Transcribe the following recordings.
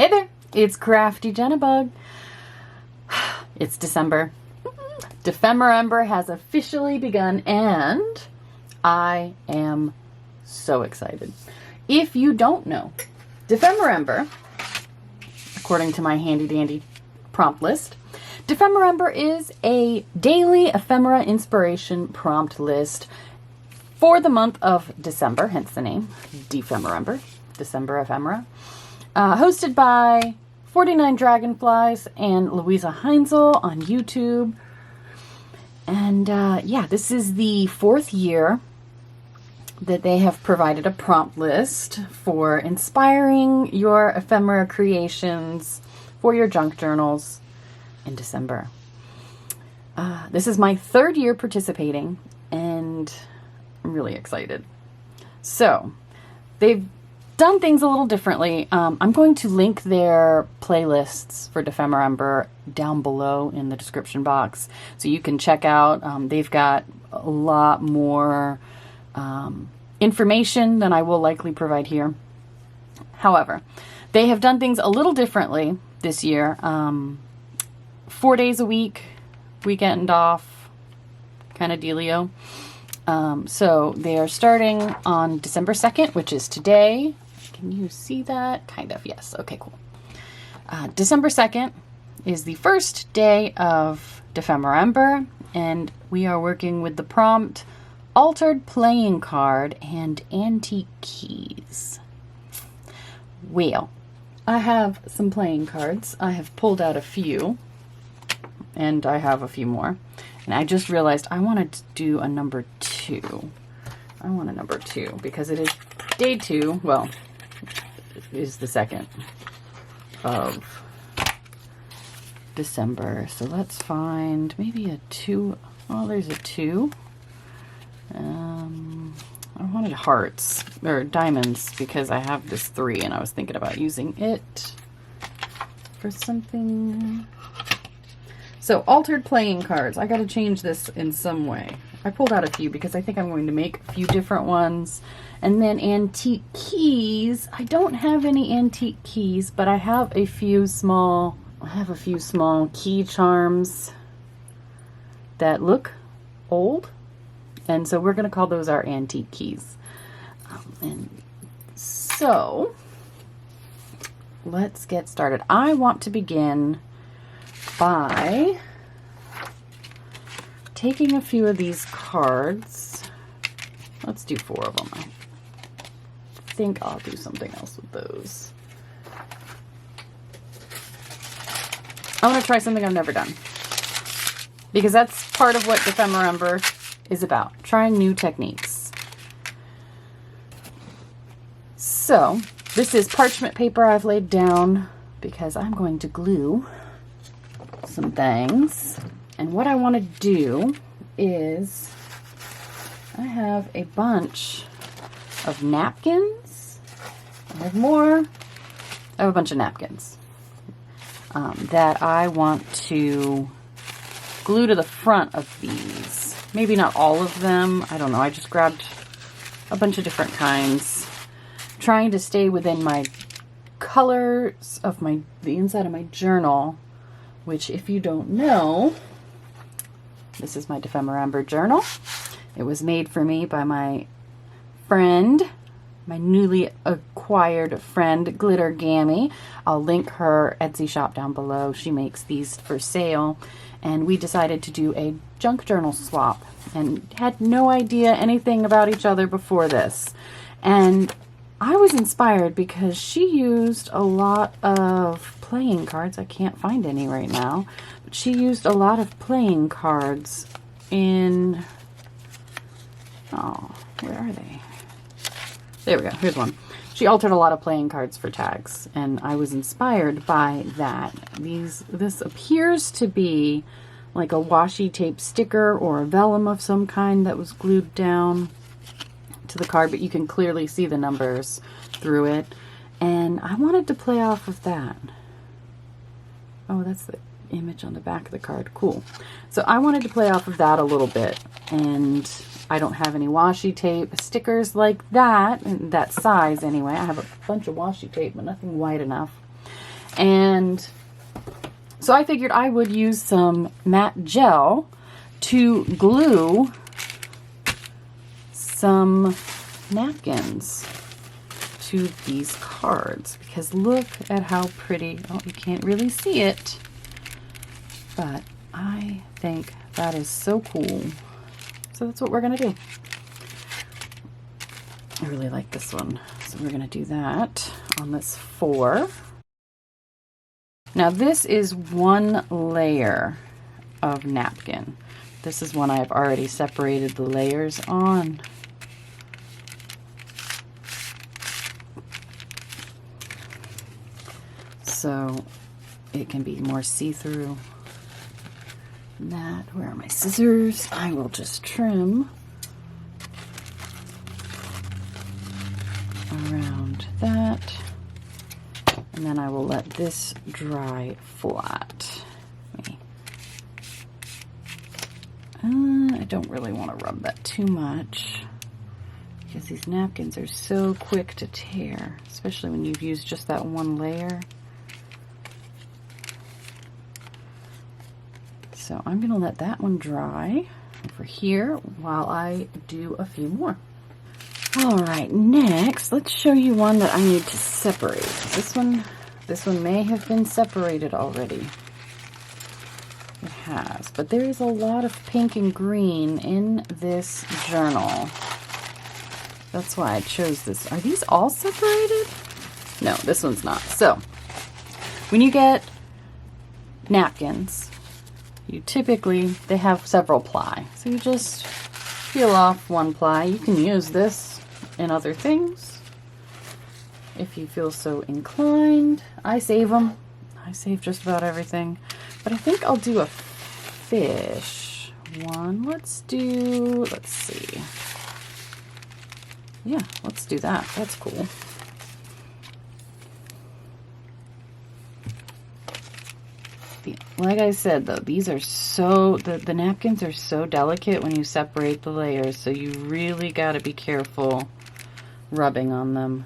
Hey there, it's Crafty Jennabug. It's December. Dephemerember has officially begun and I am so excited. If you don't know, Dephemerember, according to my handy dandy prompt list, Dephemerember is a daily ephemera inspiration prompt list for the month of December, hence the name, Dephemerember, December ephemera. Hosted by 49 Dragonflies and Louisa Heinzel on YouTube. And yeah, this is the 4th year that they have provided a prompt list for inspiring your ephemera creations for your junk journals in December. This is my 3rd year participating, and I'm really excited. So, they've done things a little differently. I'm going to link their playlists for Dephemerember down below in the description box, so you can check out. They've got a lot more information than I will likely provide here. However, they have done things a little differently this year. 4 days a week, weekend off, kind of dealio. So they are starting on December 2nd, which is today. Can you see that? Kind of, yes. Okay, cool. December 2nd is the first day of Dephemerember, and we are working with the prompt Altered Playing Card and Antique Keys. Well, I have some playing cards. I have pulled out a few, and I have a few more. And I just realized I wanted to do a number 2. I want a number 2 because it is day 2. Well, it is the 2nd of December. So let's find maybe a 2. Oh, there's a 2. I wanted hearts or diamonds because I have this 3 and I was thinking about using it for something. So, altered playing cards. I got to change this in some way. I pulled out a few because I think I'm going to make a few different ones. And then antique keys. I don't have any antique keys, but I have a few small key charms that look old. And so we're going to call those our antique keys. And so let's get started. I want to begin by taking a few of these cards. Let's do 4 of them. I think I'll do something else with those. I want to try something I've never done, because that's part of what Dephemerember is about, trying new techniques. So, this is parchment paper I've laid down because I'm going to glue some things. And what I want to do is, I have a bunch of napkins. I have more. I have a bunch of napkins that I want to glue to the front of these. Maybe not all of them. I don't know. I just grabbed a bunch of different kinds, trying to stay within my colors of the inside of my journal, which, if you don't know, this is my Dephemerember journal. It was made for me by my friend, my newly acquired friend, Glitter Gammy. I'll link her Etsy shop down below. She makes these for sale. And we decided to do a junk journal swap and had no idea anything about each other before this. And I was inspired because she used a lot of playing cards. I can't find any right now, but she used a lot of playing cards in, oh, where are they? There we go. Here's one. She altered a lot of playing cards for tags, and I was inspired by that. This appears to be like a washi tape sticker or a vellum of some kind that was glued down to the card, but you can clearly see the numbers through it. And I wanted to play off of that. Oh, that's the image on the back of the card. Cool. So I wanted to play off of that a little bit, and I don't have any washi tape stickers like that, and that size anyway. I have a bunch of washi tape, but nothing wide enough. And so I figured I would use some matte gel to glue some napkins to these cards, because look at how pretty. Oh, you can't really see it, but I think that is so cool. So that's what we're gonna do. I really like this one, so we're gonna do that on this 4. Now this is one layer of napkin. This is one I've already separated the layers on. So it can be more see-through than that. Where are my scissors? I will just trim around that. And then I will let this dry flat. I don't really want to rub that too much, because these napkins are so quick to tear, especially when you've used just that one layer. So I'm going to let that one dry over here while I do a few more. All right, next, let's show you one that I need to separate. This one may have been separated already. It has, but there is a lot of pink and green in this journal. That's why I chose this. Are these all separated? No, this one's not. So, when you get napkins, you typically, they have several ply. So you just peel off one ply. You can use this in other things if you feel so inclined. I save them. I save just about everything. But I think I'll do a fish one. Let's see. Yeah, let's do that. That's cool. Like I said, though, these are so, the napkins are so delicate when you separate the layers, so you really got to be careful rubbing on them.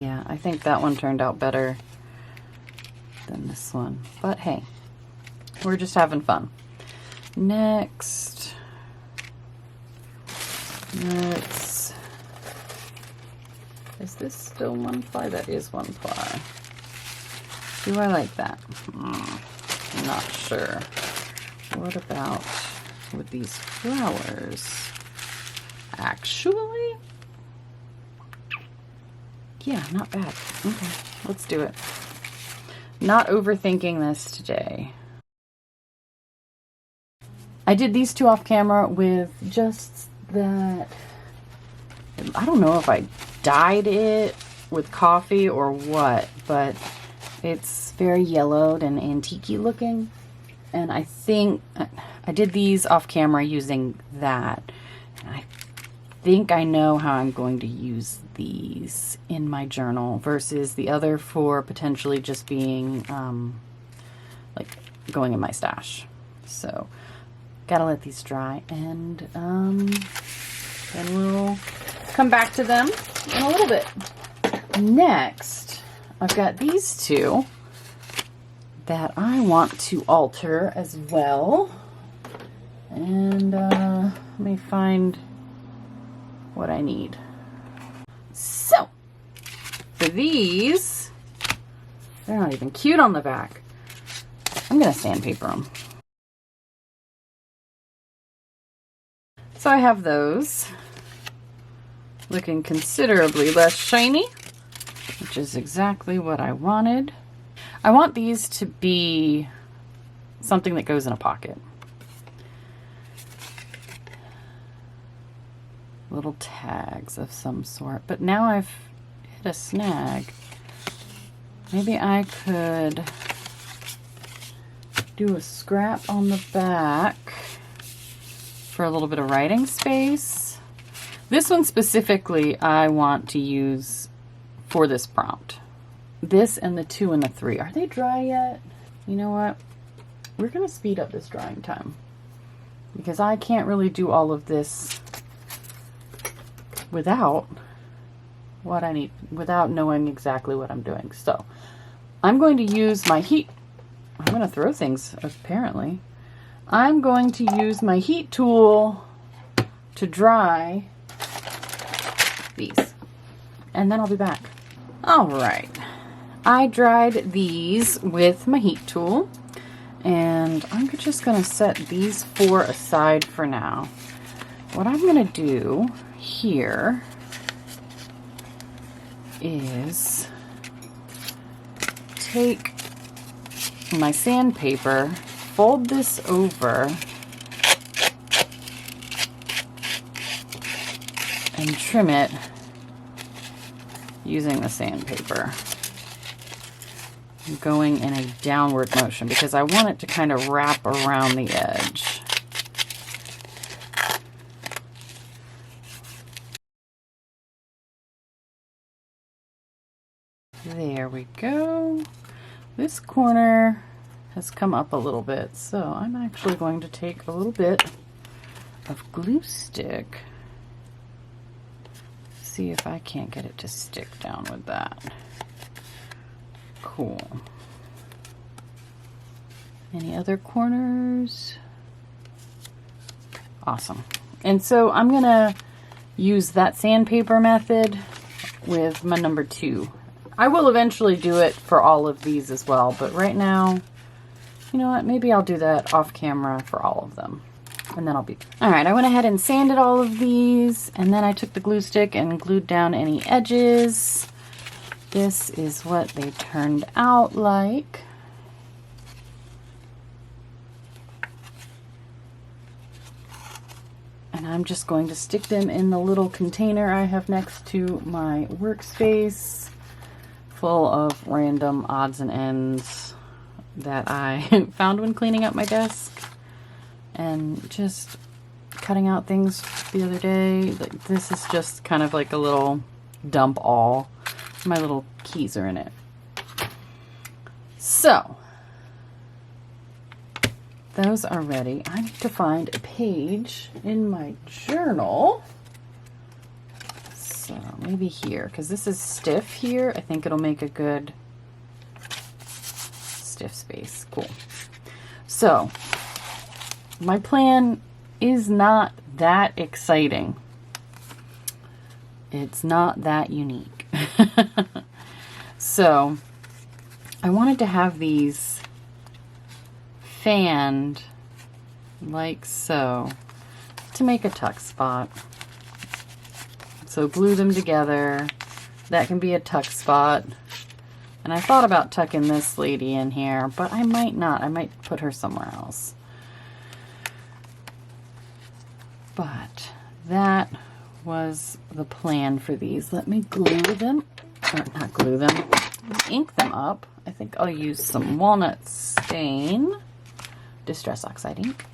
Yeah, I think that one turned out better than this one. But hey, we're just having fun. Next, is this still one ply? That is one ply. Do I like that? I'm not sure. What about with these flowers? Actually, yeah, not bad. Okay, let's do it. Not overthinking this today. I did these two off camera with just that. I don't know if I dyed it with coffee or what, but it's very yellowed and antique-y looking. And I think I did these off camera using that. And I think I know how I'm going to use these in my journal versus the other for potentially just being like going in my stash. So gotta let these dry, and then we'll come back to them in a little bit. Next, I've got these two that I want to alter as well. And let me find what I need. So, for these, they're not even cute on the back. I'm gonna sandpaper them. So I have those looking considerably less shiny, which is exactly what I wanted. I want these to be something that goes in a pocket. Little tags of some sort. But now I've hit a snag. Maybe I could do a scrap on the back for a little bit of writing space. This one specifically I want to use for this prompt. This and the 2 and the 3. Are they dry yet? You know what? We're going to speed up this drying time, because I can't really do all of this without what I need, without knowing exactly what I'm doing. So I'm going to use my heat. I'm going to throw things, apparently. I'm going to use my heat tool to dry these, and then I'll be back. All right, I dried these with my heat tool, and I'm just going to set these 4 aside for now. What I'm going to do here is take my sandpaper, fold this over, and trim it using the sandpaper. I'm going in a downward motion because I want it to kind of wrap around the edge. There we go. This corner has come up a little bit, so I'm actually going to take a little bit of glue stick. See if I can't get it to stick down with that. Cool. Any other corners? Awesome. And so I'm gonna use that sandpaper method with my number 2. I will eventually do it for all of these as well, but right now, you know what, maybe I'll do that off camera for all of them, and then I'll be... All right, I went ahead and sanded all of these, and then I took the glue stick and glued down any edges. This is what they turned out like. And I'm just going to stick them in the little container I have next to my workspace, full of random odds and ends that I found when cleaning up my desk and just cutting out things the other day. Like, this is just kind of like a little dump all. My little keys are in it. So those are ready. I need to find a page in my journal. So maybe here, because this is stiff here. I think it'll make a good stiff space. Cool. So my plan is not that exciting. It's not that unique. So I wanted to have these fanned like so to make a tuck spot. So glue them together. That can be a tuck spot. And I thought about tucking this lady in here, but I might not. I might put her somewhere else. But that was the plan for these. Let me glue them, or not glue them, ink them up. I think I'll use some walnut stain, Distress Oxide ink.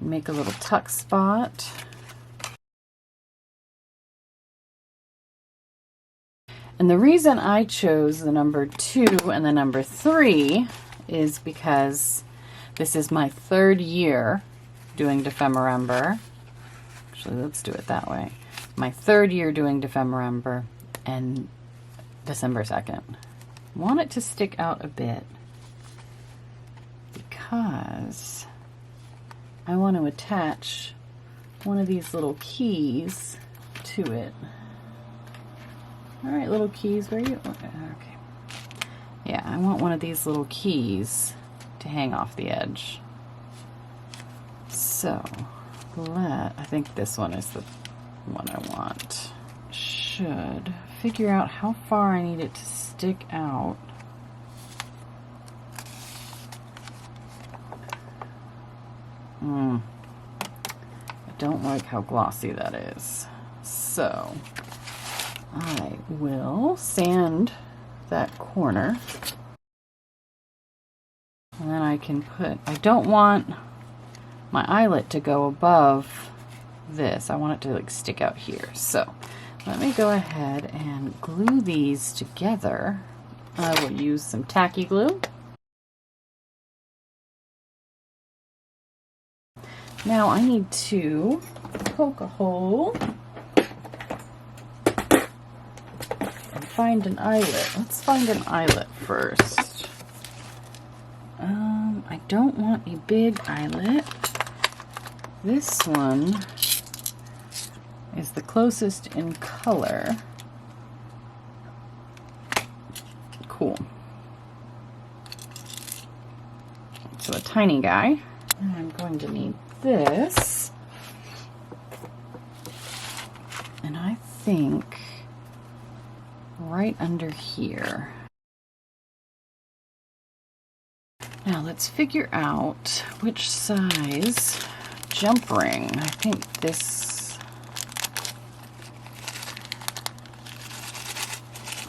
Make a little tuck spot. And the reason I chose the number 2 and the number 3 is because this is my 3rd year doing Dephemerember. Actually, let's do it that way. My 3rd year doing Dephemerember, and December 2nd. Want it to stick out a bit because I want to attach one of these little keys to it. All right, little keys, where are you? Okay. Yeah, I want one of these little keys to hang off the edge. So, I think this one is the one I want. Should figure out how far I need it to stick out. I don't like how glossy that is. So I will sand that corner. And then I can put, I don't want my eyelet to go above this. I want it to like stick out here. So let me go ahead and glue these together. I will use some tacky glue. Now I need to poke a hole and find an eyelet. Let's find an eyelet first. I don't want a big eyelet. This one is the closest in color. Cool. So a tiny guy. And I'm going to need this. And I think right under here. Now let's figure out which size jump ring. I think this,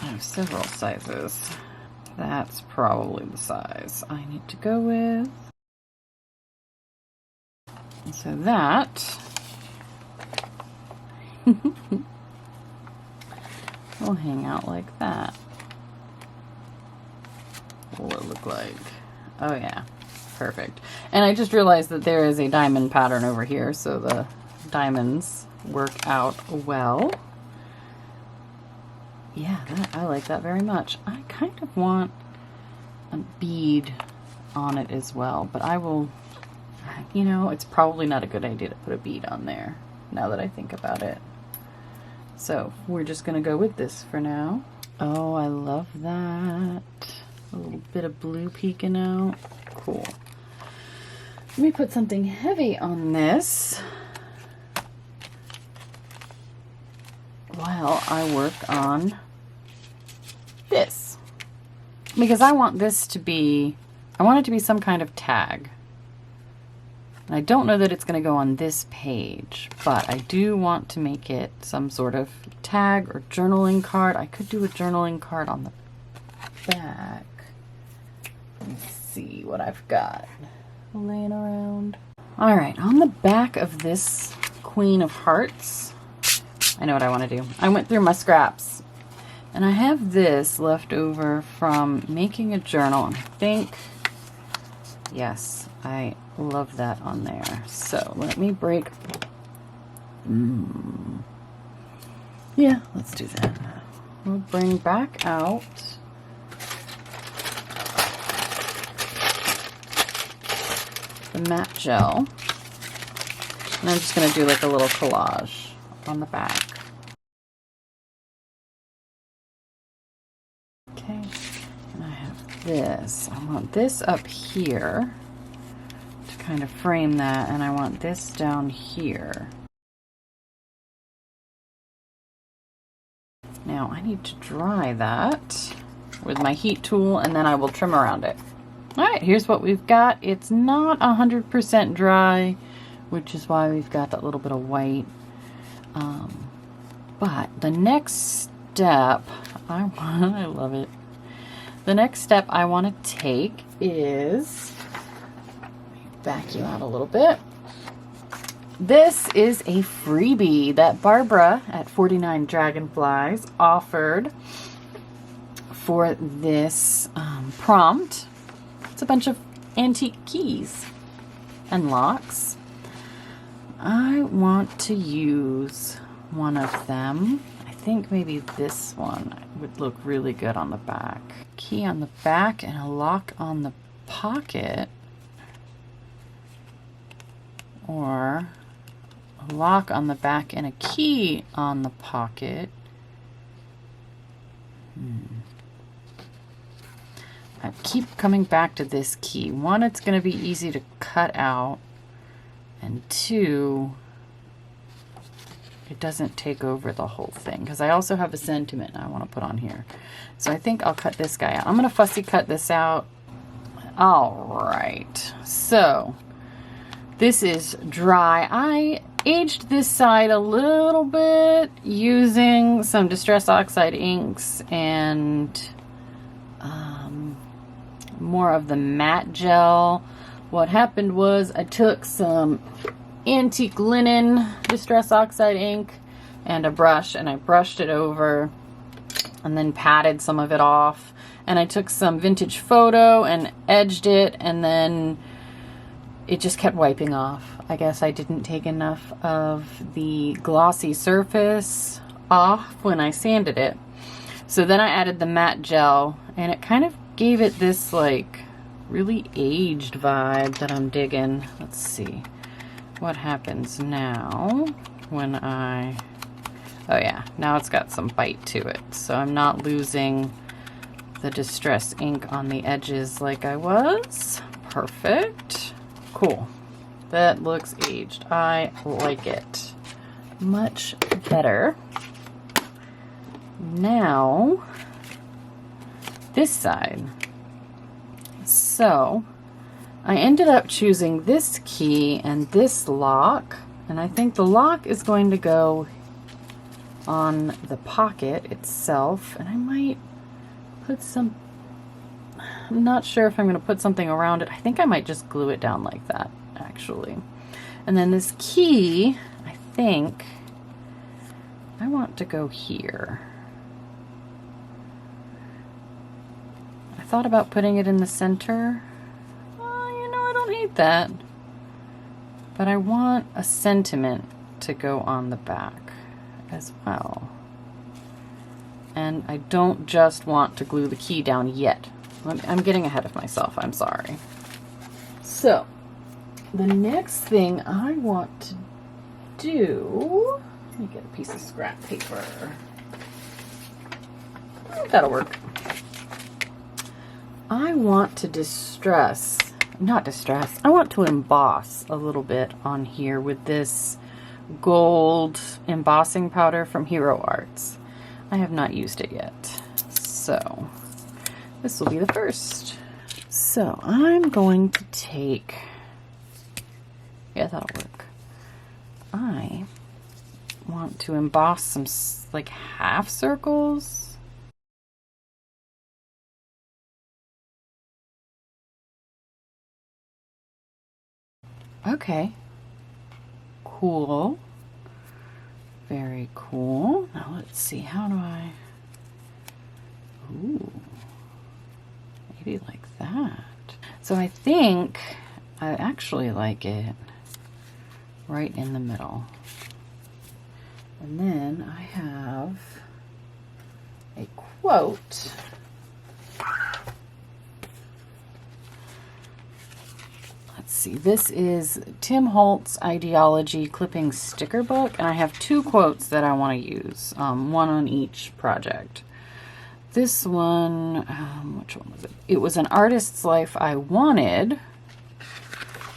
I have several sizes. That's probably the size I need to go with. And so that will hang out like that. What will it look like? Oh yeah, perfect. And I just realized that there is a diamond pattern over here, so the diamonds work out well. Yeah, I like that very much. I kind of want a bead on it as well, but I will, you know, it's probably not a good idea to put a bead on there now that I think about it. So we're just gonna go with this for now. Oh, I love that. A little bit of blue peeking out. Cool. Let me put something heavy on this while I work on this. Because I want this to be, I want it to be some kind of tag. And I don't know that it's going to go on this page, but I do want to make it some sort of tag or journaling card. I could do a journaling card on the back. Let me see what I've got laying around. All right, on the back of this Queen of Hearts, I know what I want to do. I went through my scraps, and I have this left over from making a journal, and I think, yes, I love that on there. So let me break. Yeah, let's do that. We'll bring back out the matte gel, and I'm just going to do like a little collage on the back. Okay, and I have this. I want this up here to kind of frame that, and I want this down here. Now I need to dry that with my heat tool, and then I will trim around it. Alright, here's what we've got. It's not 100% dry, which is why we've got that little bit of white. But the next step, I love it. The next step I want to take is, let me back you out a little bit. This is a freebie that Barbara at 49 Dragonflies offered for this prompt. It's a bunch of antique keys and locks. I want to use one of them. I think maybe this one would look really good on the back. Key on the back and a lock on the pocket. Or a lock on the back and a key on the pocket. I keep coming back to this key. One, it's going to be easy to cut out, and two, it doesn't take over the whole thing, because I also have a sentiment I want to put on here. So I think I'll cut this guy out. I'm going to fussy cut this out. All right, so this is dry. I aged this side a little bit using some Distress Oxide inks and more of the matte gel. What happened was I took some antique linen Distress Oxide ink and a brush, and I brushed it over and then patted some of it off, and I took some vintage photo and edged it, and then it just kept wiping off. I guess I didn't take enough of the glossy surface off when I sanded it. So then I added the matte gel, and it kind of gave it this like really aged vibe that I'm digging. Let's see what happens now when I, oh yeah, now it's got some bite to it. So I'm not losing the Distress ink on the edges like I was. Perfect. Cool. That looks aged. I like it. Much better. Now, this side. So, I ended up choosing this key and this lock, and I think the lock is going to go on the pocket itself, and I might put some, I'm not sure if I'm going to put something around it. I think I might just glue it down like that, actually. And then this key, I think I want to go here. I thought about putting it in the center. You know, I don't hate that. But I want a sentiment to go on the back as well. And I don't just want to glue the key down yet. I'm getting ahead of myself, I'm sorry. So, the next thing I want to do, let me get a piece of scrap paper. That'll work. I want to I want to emboss a little bit on here with this gold embossing powder from Hero Arts. I have not used it yet, so this will be the first. So I'm going to take, yeah, that'll work. I want to emboss some like half circles. Okay, cool, very cool. Now let's see, how do I, ooh, maybe like that. So I think I actually like it right in the middle. And then I have a quote. Let's see, this is Tim Holt's Ideology Clipping Sticker Book, and I have two quotes that I want to use, one on each project. This one, which one was it? It was An Artist's Life I Wanted,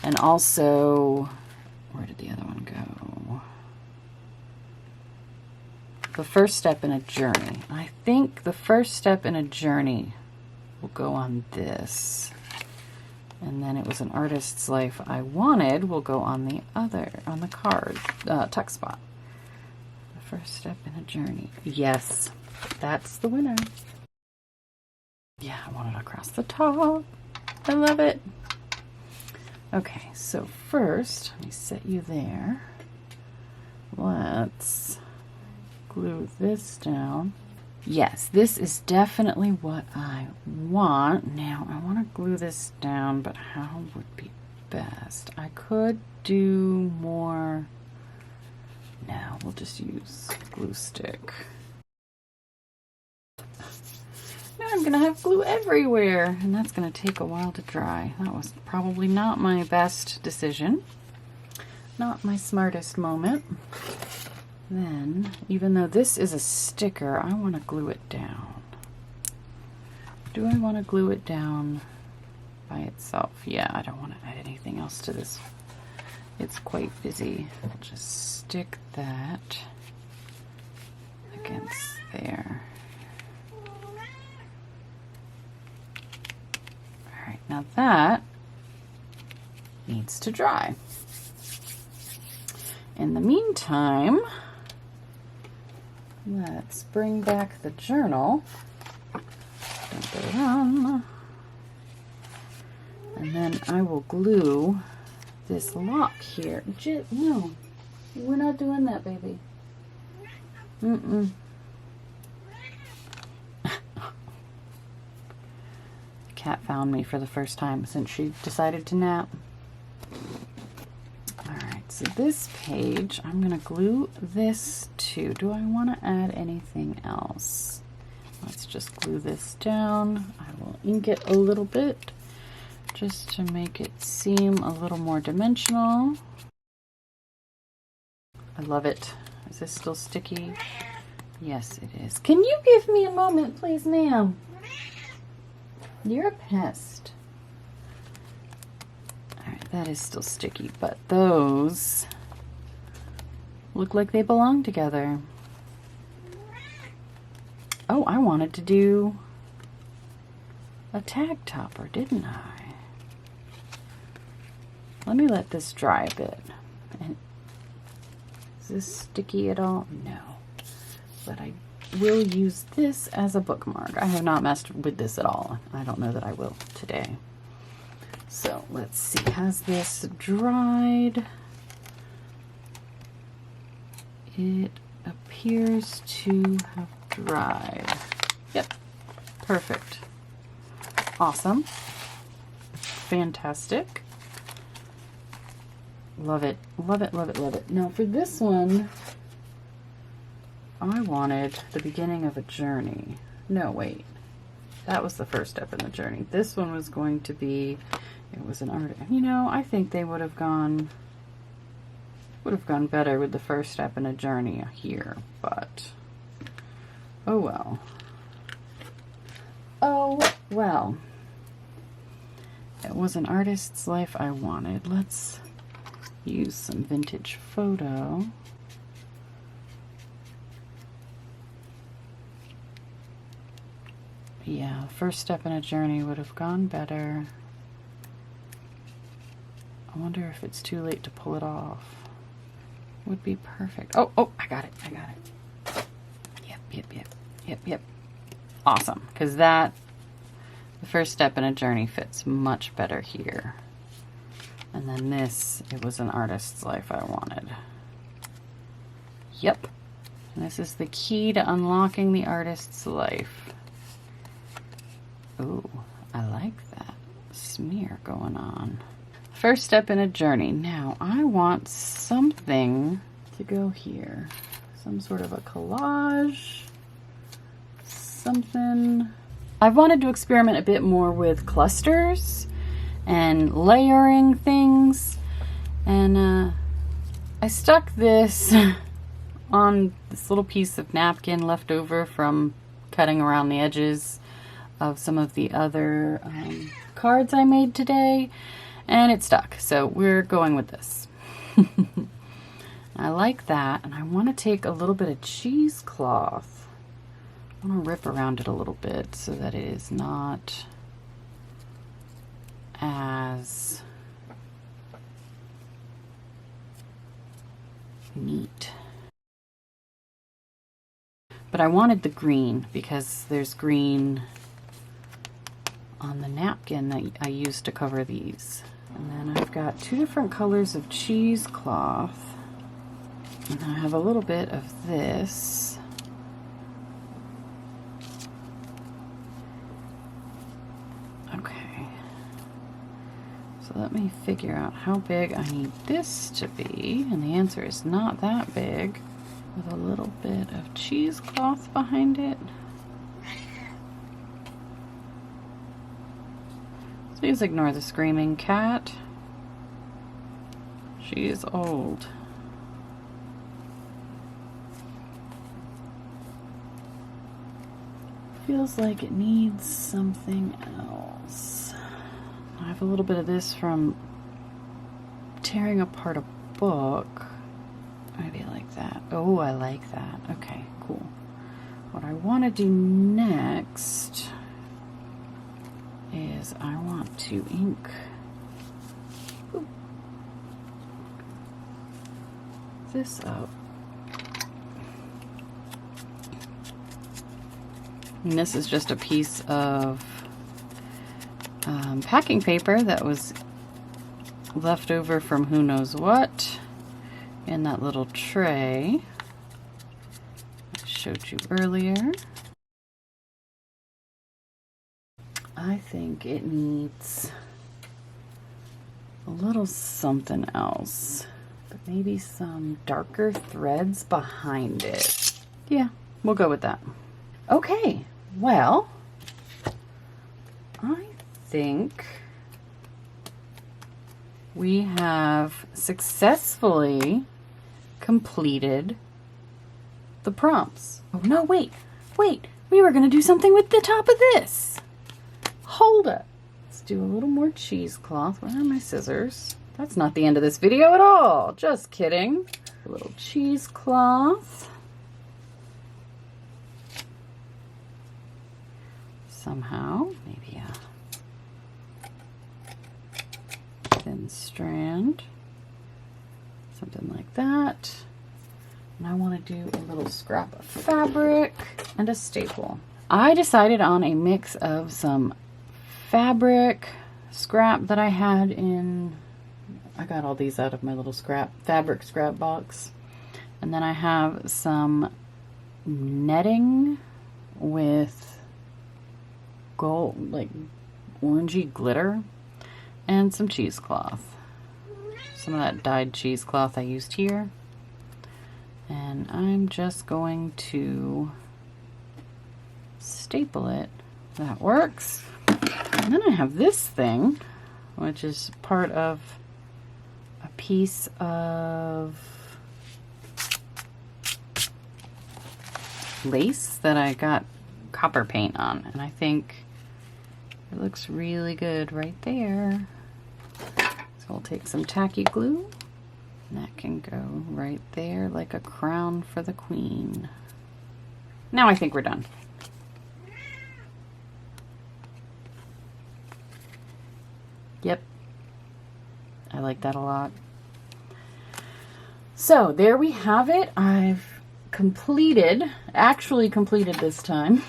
and also, where did the other one go? The First Step in a Journey. I think The First Step in a Journey will go on this. And then It Was an Artist's Life I Wanted will go on the other, on the card, tuck spot. The First Step in a Journey. Yes, that's the winner. Yeah, I want it across the top. I love it. Okay, so first, let me set you there. Let's glue this down. Yes, this is definitely what I want. Now, I want to glue this down, but how would be best? I could do more. No, we'll just use glue stick. Now I'm going to have glue everywhere, and that's going to take a while to dry. That was probably not my best decision. Not my smartest moment. Then, even though this is a sticker, I want to glue it down. Do I want to glue it down by itself? Yeah, I don't want to add anything else to this. It's quite busy. I'll just stick that against there. Alright, now that needs to dry. In the meantime, let's bring back the journal. Dun-dun-dun. And then I will glue this lock here. No, we're not doing that, baby. Mm-mm. The cat found me for the first time since she decided to nap. Alright. so this page, I'm going to glue this to. Do I want to add anything else? Let's just glue this down. I will ink it a little bit just to make it seem a little more dimensional. I love it. Is this still sticky? Yes, it is. Can you give me a moment, please, ma'am? You're a pest. Alright, that is still sticky, but those look like they belong together. Oh, I wanted to do a tag topper, didn't I? Let me let this dry a bit. And is this sticky at all? No. But I will use this as a bookmark. I have not messed with this at all. I don't know that I will today. So let's see, has this dried? It appears to have dried. Yep, perfect. Awesome. Fantastic. Love it, love it, love it, love it. Now for this one, I wanted the beginning of a journey. No, wait. That was the first step in the journey. This one was going to be, it was an art. You know, I think they would have gone better with the first step in a journey here, but oh well. Oh well. It was an artist's life I wanted. Let's use some vintage photo. Yeah, first step in a journey would have gone better. I wonder if it's too late to pull it off. Would be perfect. Oh, I got it. I got it. Yep. Awesome, because the first step in a journey fits much better here. And then this, it was an artist's life I wanted. Yep. And this is the key to unlocking the artist's life. Ooh, I like that smear going on. First step in a journey. Now I want something to go here. Some sort of a collage. Something. I've wanted to experiment a bit more with clusters and layering things. And I stuck this on this little piece of napkin left over from cutting around the edges of some of the other cards I made today, and it stuck, so we're going with this. I like that, and I want to take a little bit of cheesecloth. I want to rip around it a little bit so that it is not as neat. But I wanted the green because there's green on the napkin that I used to cover these. And then I've got two different colors of cheesecloth. And I have a little bit of this. Okay. So let me figure out how big I need this to be. And the answer is not that big. With a little bit of cheesecloth behind it. Please ignore the screaming cat. She is old. Feels like it needs something else. I have a little bit of this from tearing apart a book. Maybe like that. Oh, I like that. Okay, cool. What I want to do next is I want to ink this up. And this is just a piece of packing paper that was left over from who knows what in that little tray I showed you earlier. I think it needs a little something else. The maybe some darker threads behind it. Yeah, we'll go with that. Okay, well, I think we have successfully completed the prompts. Oh no, wait, we were gonna do something with the top of this. Hold up. Let's do a little more cheesecloth. Where are my scissors? That's not the end of this video at all. Just kidding. A little cheesecloth. Somehow, maybe a thin strand. Something like that. And I want to do a little scrap of fabric and a staple. I decided on a mix of some fabric scrap that I had in, I got all these out of my little fabric scrap box. And then I have some netting with gold, like orangey glitter, and some cheesecloth. Some of that dyed cheesecloth I used here. And I'm just going to staple it. That works. And then I have this thing, which is part of a piece of lace that I got copper paint on. And I think it looks really good right there. So I'll take some tacky glue. And that can go right there like a crown for the queen. Now I think we're done. Yep. I like that a lot. So there we have it. I've actually completed this time,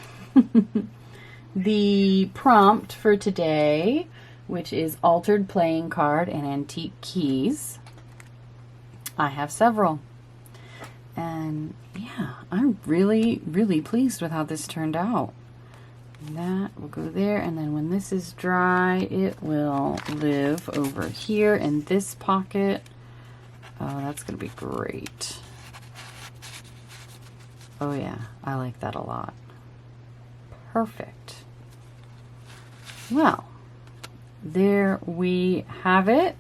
the prompt for today, which is altered playing card and antique keys. I have several. And yeah, I'm really, really pleased with how this turned out. And that will go there, and then when this is dry, it will live over here in this pocket. Oh, that's going to be great. Oh yeah, I like that a lot. Perfect. Well, there we have it.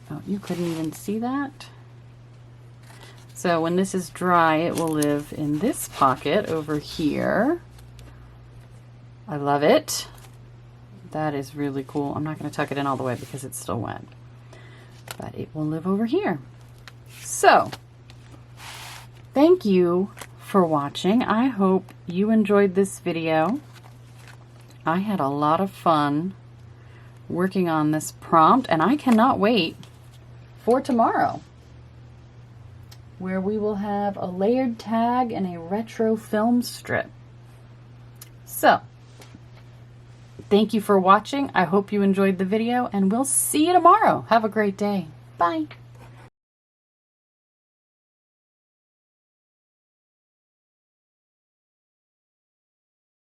Oh, you couldn't even see that? So when this is dry, it will live in this pocket over here. I love it. That is really cool. I'm not going to tuck it in all the way because it's still wet. But it will live over here. So, thank you for watching. I hope you enjoyed this video. I had a lot of fun working on this prompt, and I cannot wait for tomorrow, where we will have a layered tag and a retro film strip. So, thank you for watching. I hope you enjoyed the video, and we'll see you tomorrow. Have a great day. Bye.